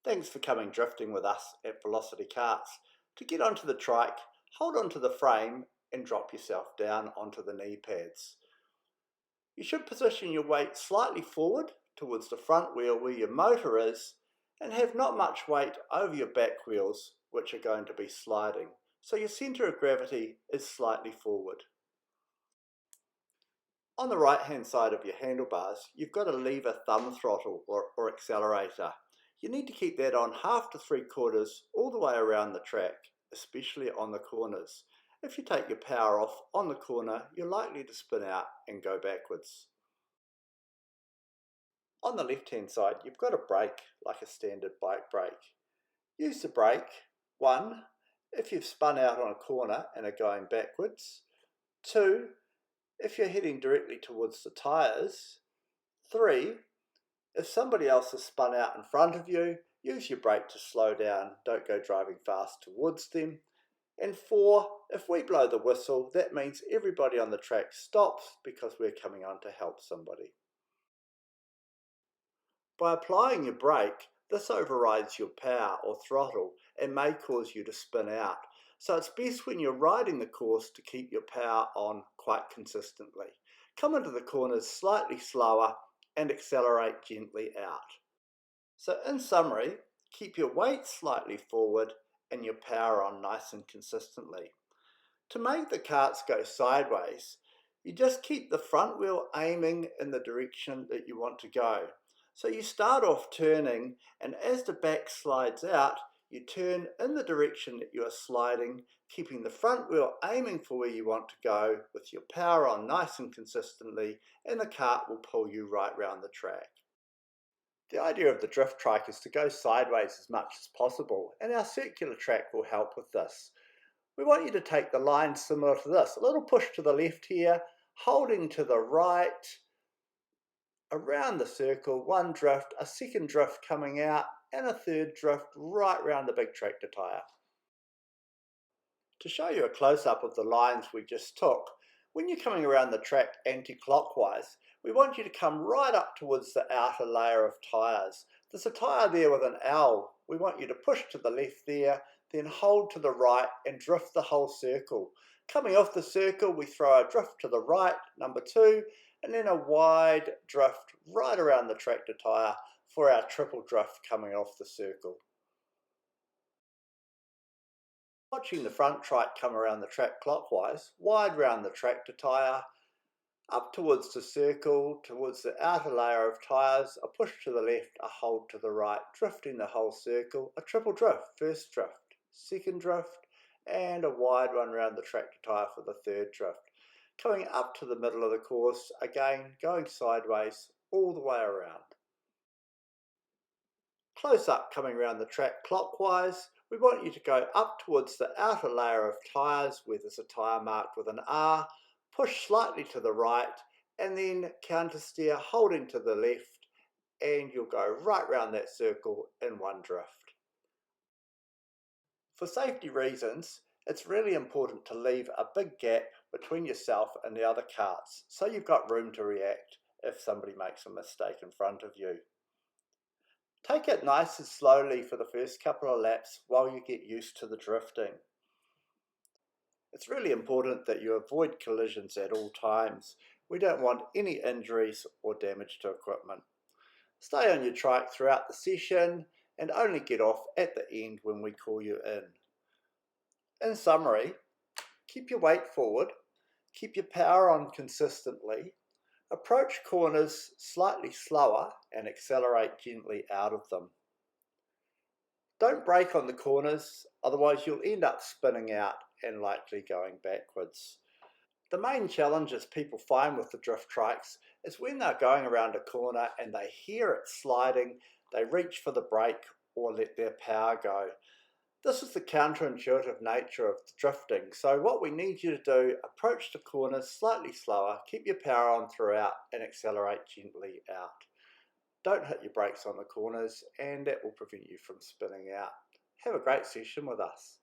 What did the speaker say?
Thanks for coming drifting with us at Velocity Karts. To get onto the trike, hold onto the frame and drop yourself down onto the knee pads. You should position your weight slightly forward towards the front wheel where your motor is and have not much weight over your back wheels, which are going to be sliding. So your centre of gravity is slightly forward. On the right hand side of your handlebars, you've got a lever thumb throttle or accelerator. You need to keep that on 1/2 to 3/4 all the way around the track, especially on the corners. If you take your power off on the corner, you're likely to spin out and go backwards. On the left hand side, you've got a brake like a standard bike brake. Use the brake, 1, if you've spun out on a corner and are going backwards, 2, if you're heading directly towards the tyres, 3, if somebody else has spun out in front of you, use your brake to slow down, don't go driving fast towards them. And 4, if we blow the whistle, that means everybody on the track stops because we're coming on to help somebody. By applying your brake, this overrides your power or throttle and may cause you to spin out. So it's best when you're riding the course to keep your power on quite consistently. Come into the corners slightly slower and accelerate gently out. So in summary, keep your weight slightly forward and your power on nice and consistently. To make the karts go sideways, you just keep the front wheel aiming in the direction that you want to go. So you start off turning, and as the back slides out, you turn in the direction that you are sliding, keeping the front wheel aiming for where you want to go with your power on nice and consistently, and the kart will pull you right round the track. The idea of the drift trike is to go sideways as much as possible, and our circular track will help with this. We want you to take the line similar to this, a little push to the left here, holding to the right, around the circle, 1 drift, a 2nd drift coming out, and a 3rd drift right round the big tractor tyre. To show you a close-up of the lines we just took, when you're coming around the track anti-clockwise, we want you to come right up towards the outer layer of tyres. There's a tyre there with an L. We want you to push to the left there, then hold to the right and drift the whole circle. Coming off the circle, we throw a drift to the right, number 2, and then a wide drift right around the tractor tyre for our triple drift coming off the circle. Watching the front trike come around the track clockwise, wide round the tractor tyre, up towards the circle, towards the outer layer of tyres, a push to the left, a hold to the right, drifting the whole circle, a triple drift, 1st drift, 2nd drift, and a wide one round the tractor tyre for the 3rd drift. Coming up to the middle of the course, again going sideways all the way around. Close up coming around the track clockwise, we want you to go up towards the outer layer of tyres where there's a tyre marked with an R, push slightly to the right, and then counter steer holding to the left, and you'll go right round that circle in 1 drift. For safety reasons, it's really important to leave a big gap between yourself and the other karts so you've got room to react if somebody makes a mistake in front of you. Take it nice and slowly for the first couple of laps while you get used to the drifting. It's really important that you avoid collisions at all times. We don't want any injuries or damage to equipment. Stay on your trike throughout the session and only get off at the end when we call you in. In summary, keep your weight forward, keep your power on consistently, approach corners slightly slower and accelerate gently out of them. Don't brake on the corners, otherwise you'll end up spinning out and likely going backwards. The main challenges people find with the drift trikes is when they're going around a corner and they hear it sliding, they reach for the brake or let their power go. This is the counterintuitive nature of the drifting, so what we need you to do, approach the corners slightly slower, keep your power on throughout and accelerate gently out. Don't hit your brakes on the corners and that will prevent you from spinning out. Have a great session with us.